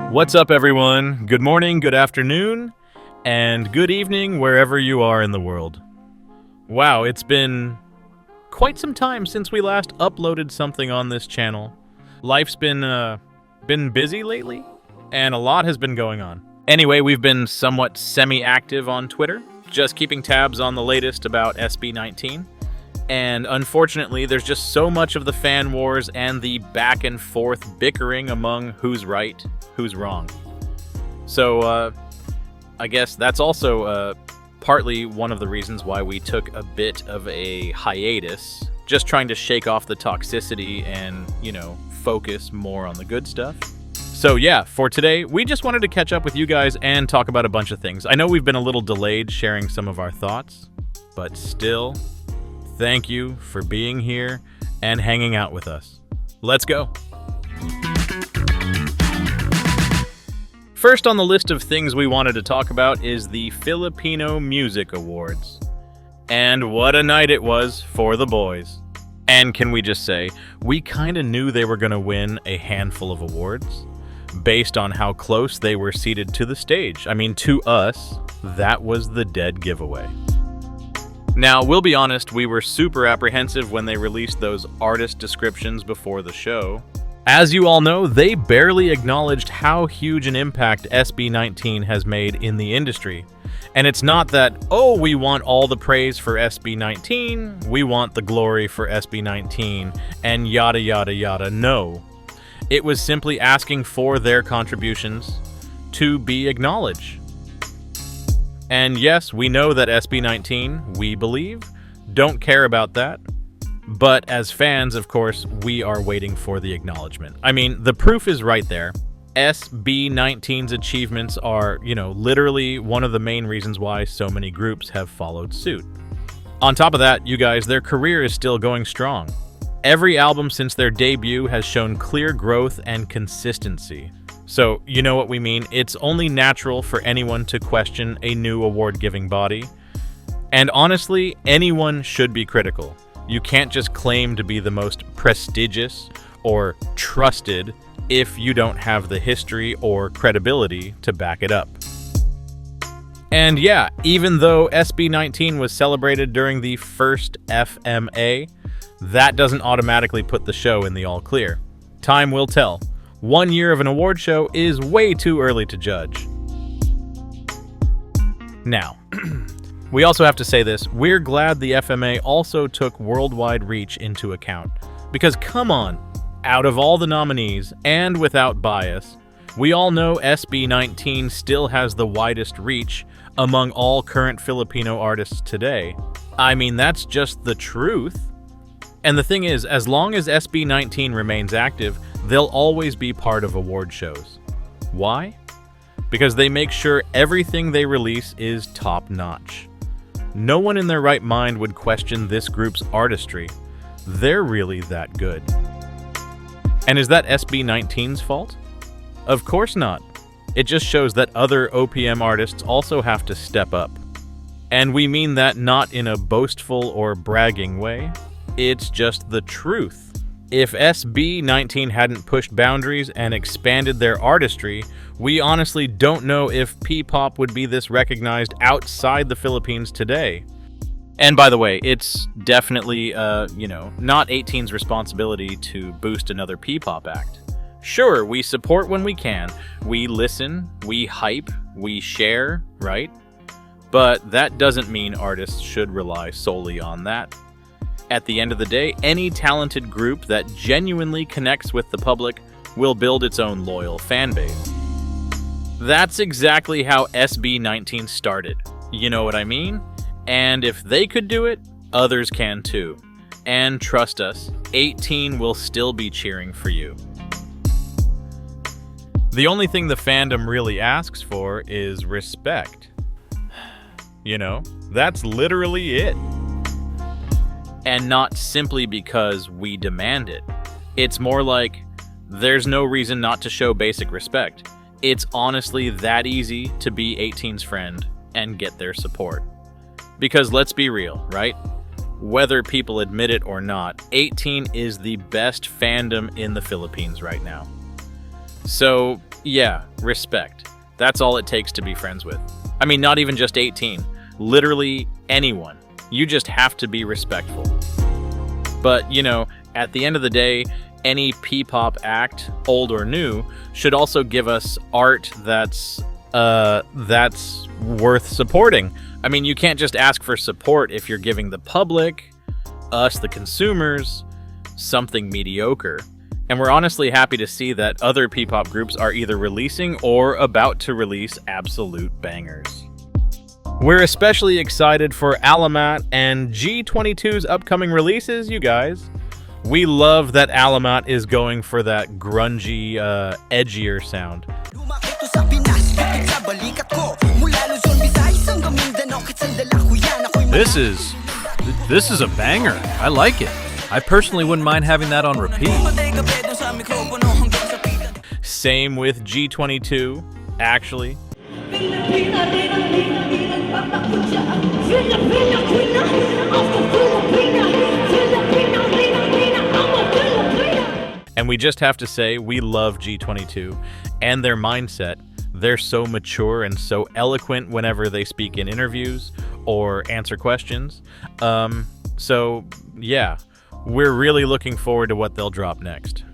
What's up, everyone? Good morning, good afternoon, and good evening wherever you are in the world. Wow, it's been quite some time since we last uploaded something on this channel. Life's been busy lately, and a lot has been going on. Anyway, we've been somewhat semi-active on Twitter, just keeping tabs on the latest about SB19. And unfortunately, there's just so much of the fan wars and the back and forth bickering among who's right, who's wrong. So, I guess that's also partly one of the reasons why we took a bit of a hiatus, just trying to shake off the toxicity and, focus more on the good stuff. So yeah, for today, we just wanted to catch up with you guys and talk about a bunch of things. I know we've been a little delayed sharing some of our thoughts, but still, thank you for being here and hanging out with us. Let's go. First on the list of things we wanted to talk about is the Filipino Music Awards. And what a night it was for the boys. And can we just say, we kinda knew they were gonna win a handful of awards based on how close they were seated to the stage. I mean, to us, that was the dead giveaway. Now, we'll be honest, we were super apprehensive when they released those artist descriptions before the show. As you all know, they barely acknowledged how huge an impact SB19 has made in the industry. And it's not that, oh, we want all the praise for SB19, we want the glory for SB19, and yada yada yada. No. It was simply asking for their contributions to be acknowledged. And yes, we know that SB19, we believe, don't care about that. But as fans, of course, we are waiting for the acknowledgement. I mean, the proof is right there. SB19's achievements are, literally one of the main reasons why so many groups have followed suit. On top of that, you guys, their career is still going strong. Every album since their debut has shown clear growth and consistency. So, you know what we mean? It's only natural for anyone to question a new award-giving body. And honestly, anyone should be critical. You can't just claim to be the most prestigious or trusted if you don't have the history or credibility to back it up. And yeah, even though SB19 was celebrated during the first FMA, that doesn't automatically put the show in the all clear. Time will tell. 1 year of an award show is way too early to judge. Now, we also have to say this, we're glad the FMA also took worldwide reach into account. Because come on, out of all the nominees, and without bias, we all know SB19 still has the widest reach among all current Filipino artists today. I mean, that's just the truth. And the thing is, as long as SB19 remains active, they'll always be part of award shows. Why? Because they make sure everything they release is top-notch. No one in their right mind would question this group's artistry. They're really that good. And is that SB19's fault? Of course not. It just shows that other OPM artists also have to step up. And we mean that not in a boastful or bragging way. It's just the truth. If SB19 hadn't pushed boundaries and expanded their artistry, we honestly don't know if P-pop would be this recognized outside the Philippines today. And by the way, it's definitely, not 18's responsibility to boost another P-pop act. Sure, we support when we can. We listen, we hype, we share, right? But that doesn't mean artists should rely solely on that. At the end of the day, any talented group that genuinely connects with the public will build its own loyal fan base. That's exactly how SB19 started. You know what I mean? And if they could do it, others can too. And trust us, 18 will still be cheering for you. The only thing the fandom really asks for is respect. That's literally it. And not simply because we demand it. It's more like, there's no reason not to show basic respect. It's honestly that easy to be 18's friend and get their support. Because let's be real, right? Whether people admit it or not, 18 is the best fandom in the Philippines right now. So Yeah, respect. That's all it takes to be friends with. I mean, not even just 18. Literally anyone. You just have to be respectful. But, you know, at the end of the day, any P-pop act, old or new, should also give us art that's worth supporting. I mean, you can't just ask for support if you're giving the public, us, the consumers, something mediocre. And we're honestly happy to see that other P-pop groups are either releasing or about to release absolute bangers. We're especially excited for Alamat and G22's upcoming releases, you guys. We love that Alamat is going for that grungy, edgier sound. This is a banger. I like it. I personally wouldn't mind having that on repeat. Same with G22, actually. And we just have to say, we love G22 and their mindset. They're so mature and so eloquent whenever they speak in interviews or answer questions. So, yeah, we're really looking forward to what they'll drop next.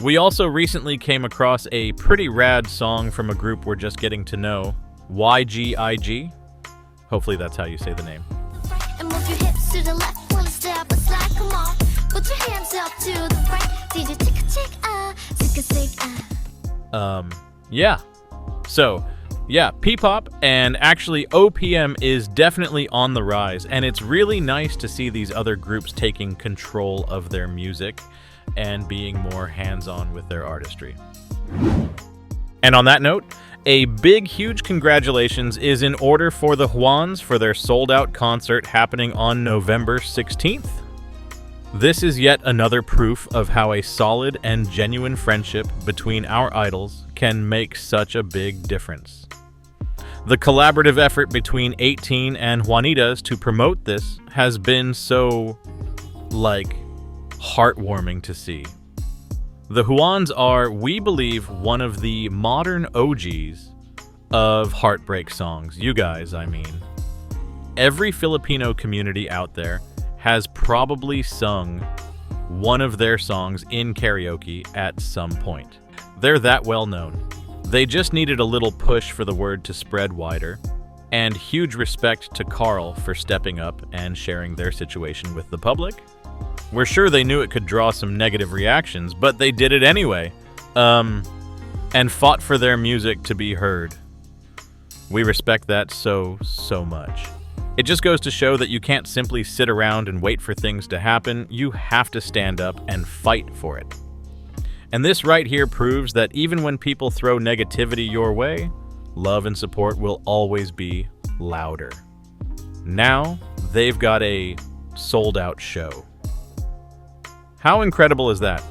We also recently came across a pretty rad song from a group we're just getting to know, YGIG. Hopefully that's how you say the name. And move your hips to the left while you step aside. Come on, put your hands up to the right. DJ tick Yeah. So, yeah, P-pop and actually OPM is definitely on the rise, and it's really nice to see these other groups taking control of their music and being more hands-on with their artistry. And on that note, a big, huge congratulations is in order for the Juans for their sold-out concert happening on November 16th. This is yet another proof of how a solid and genuine friendship between our idols can make such a big difference. The collaborative effort between 18 and Juanitas to promote this has been so, heartwarming to see. The Juans are, we believe, one of the modern OGs of heartbreak songs. You guys, I mean. Every Filipino community out there has probably sung one of their songs in karaoke at some point. They're that well known. They just needed a little push for the word to spread wider, and huge respect to Carl for stepping up and sharing their situation with the public. We're sure they knew it could draw some negative reactions, but they did it anyway, and fought for their music to be heard. We respect that so much. It just goes to show that you can't simply sit around and wait for things to happen. You have to stand up and fight for it. And this right here proves that even when people throw negativity your way, love and support will always be louder. Now, they've got a sold-out show. How incredible is that?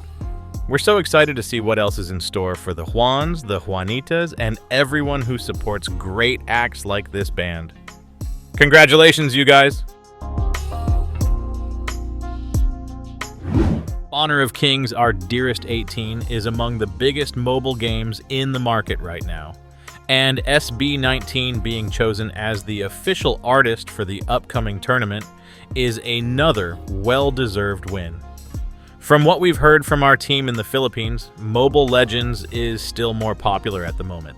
We're so excited to see what else is in store for the Juans, the Juanitas, and everyone who supports great acts like this band. Congratulations, you guys! Honor of Kings, our dearest 18, is among the biggest mobile games in the market right now. And SB19 being chosen as the official artist for the upcoming tournament is another well-deserved win. From what we've heard from our team in the Philippines, Mobile Legends is still more popular at the moment.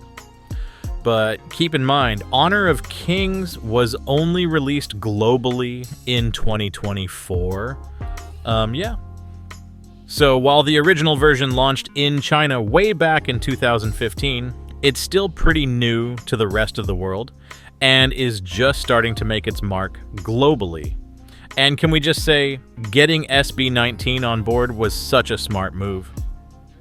But keep in mind, Honor of Kings was only released globally in 2024. So while the original version launched in China way back in 2015, it's still pretty new to the rest of the world and is just starting to make its mark globally. And can we just say, getting SB19 on board was such a smart move.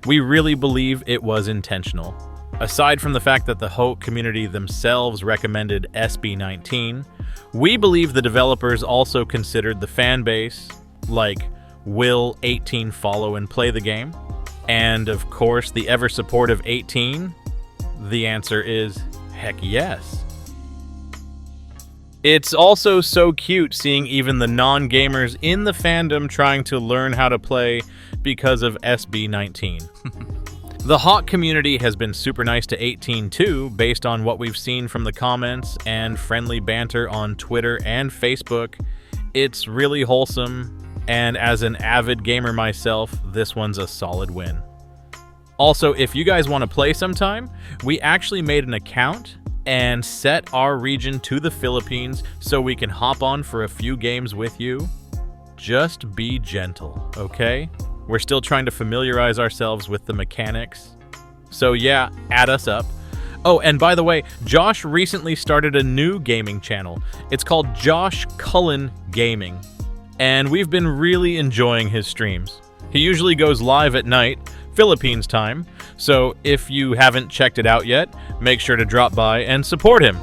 We really believe it was intentional. Aside from the fact that the Ho community themselves recommended SB19, we believe the developers also considered the fan base, will 18 follow and play the game? And of course, the ever-supportive 18? The answer is, heck yes. It's also so cute seeing even the non-gamers in the fandom trying to learn how to play because of SB19. The Hawk community has been super nice to 18 too, based on what we've seen from the comments and friendly banter on Twitter and Facebook. It's really wholesome, and as an avid gamer myself, this one's a solid win. Also, if you guys want to play sometime, we actually made an account and set our region to the Philippines so we can hop on for a few games with you. Just be gentle, okay? We're still trying to familiarize ourselves with the mechanics. So yeah, add us up. Oh, and by the way, Josh recently started a new gaming channel. It's called Josh Cullen Gaming, and we've been really enjoying his streams. He usually goes live at night, Philippines time, so if you haven't checked it out yet, make sure to drop by and support him.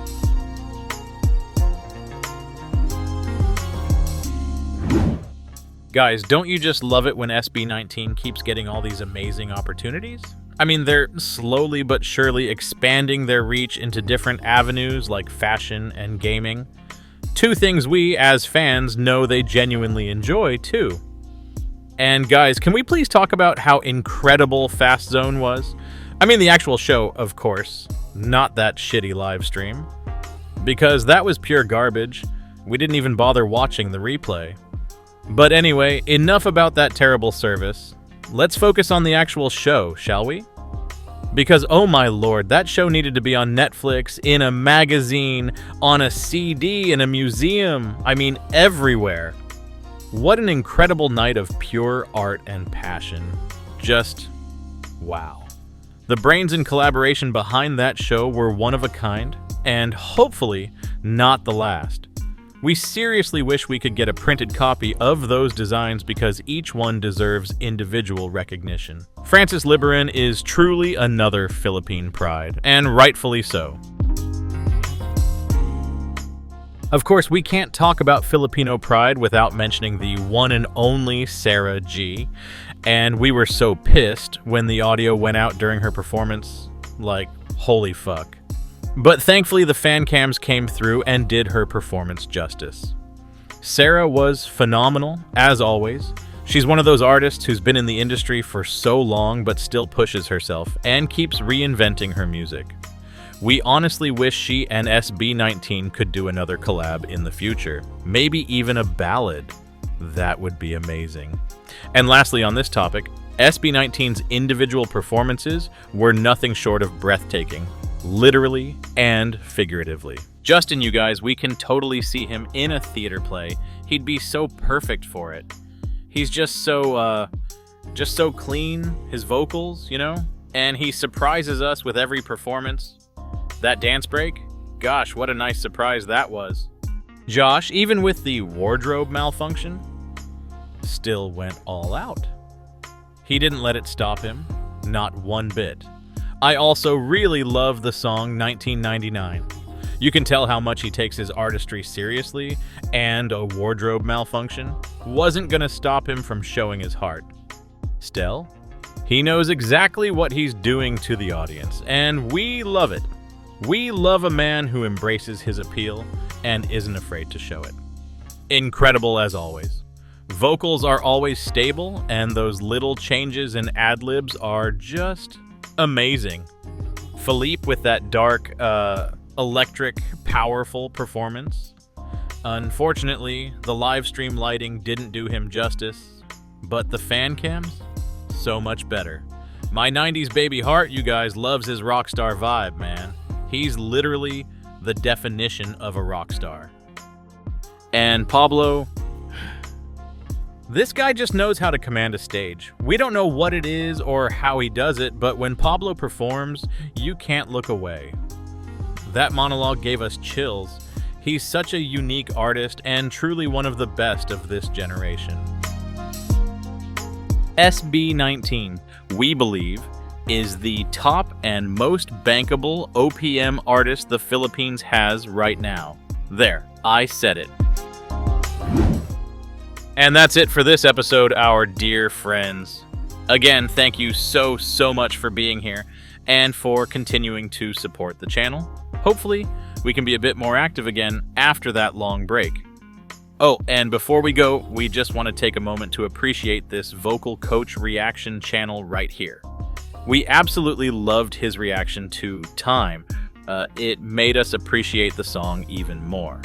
Guys, don't you just love it when SB19 keeps getting all these amazing opportunities? I mean, they're slowly but surely expanding their reach into different avenues like fashion and gaming. Two things we, as fans, know they genuinely enjoy, too. And guys, can we please talk about how incredible Fast Zone was? I mean the actual show, of course, not that shitty live stream. Because that was pure garbage. We didn't even bother watching the replay. But anyway, enough about that terrible service. Let's focus on the actual show, shall we? Because oh my lord, that show needed to be on Netflix, in a magazine, on a CD, in a museum. I mean, everywhere. What an incredible night of pure art and passion. Just wow. The brains and collaboration behind that show were one of a kind, and hopefully not the last. We seriously wish we could get a printed copy of those designs because each one deserves individual recognition. Francis Liberin is truly another Philippine pride, and rightfully so. Of course, we can't talk about Filipino pride without mentioning the one and only Sarah G. And we were so pissed when the audio went out during her performance. Like, holy fuck. But thankfully the fan cams came through and did her performance justice. Sarah was phenomenal, as always. She's one of those artists who's been in the industry for so long but still pushes herself and keeps reinventing her music. We honestly wish she and SB19 could do another collab in the future. Maybe even a ballad. That would be amazing. And lastly on this topic, SB19's individual performances were nothing short of breathtaking. Literally and figuratively. Justin, you guys, we can totally see him in a theater play. He'd be so perfect for it. He's just so clean, his vocals, you know? And he surprises us with every performance. That dance break? Gosh, what a nice surprise that was. Josh, even with the wardrobe malfunction, still went all out. He didn't let it stop him, not one bit. I also really love the song 1999. You can tell how much he takes his artistry seriously, and a wardrobe malfunction wasn't gonna stop him from showing his heart. Still, he knows exactly what he's doing to the audience, and we love it. We love a man who embraces his appeal and isn't afraid to show it. Incredible as always. Vocals are always stable, and those little changes in ad-libs are just amazing. Philippe with that dark, electric, powerful performance. Unfortunately, the live stream lighting didn't do him justice, but the fan cams, so much better. My 90s baby heart, you guys, loves his rock star vibe, man. He's literally the definition of a rock star. And Pablo, this guy just knows how to command a stage. We don't know what it is or how he does it, but when Pablo performs, you can't look away. That monologue gave us chills. He's such a unique artist and truly one of the best of this generation. SB19, we believe, is the top and most bankable OPM artist the Philippines has right now. There, I said it. And that's it for this episode, our dear friends. Again, thank you so much for being here and for continuing to support the channel. Hopefully, we can be a bit more active again after that long break. Oh, and before we go, we just want to take a moment to appreciate this vocal coach reaction channel right here. We absolutely loved his reaction to Time. It made us appreciate the song even more.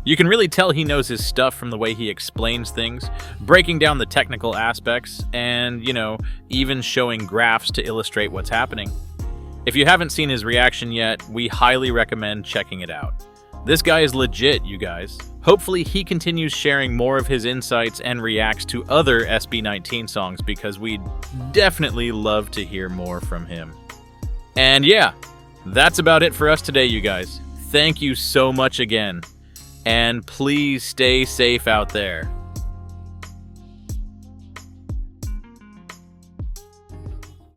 You can really tell he knows his stuff from the way he explains things, breaking down the technical aspects, and, even showing graphs to illustrate what's happening. If you haven't seen his reaction yet, we highly recommend checking it out. This guy is legit, you guys. Hopefully he continues sharing more of his insights and reacts to other SB19 songs because we'd definitely love to hear more from him. And yeah, that's about it for us today, you guys. Thank you so much again. And please stay safe out there.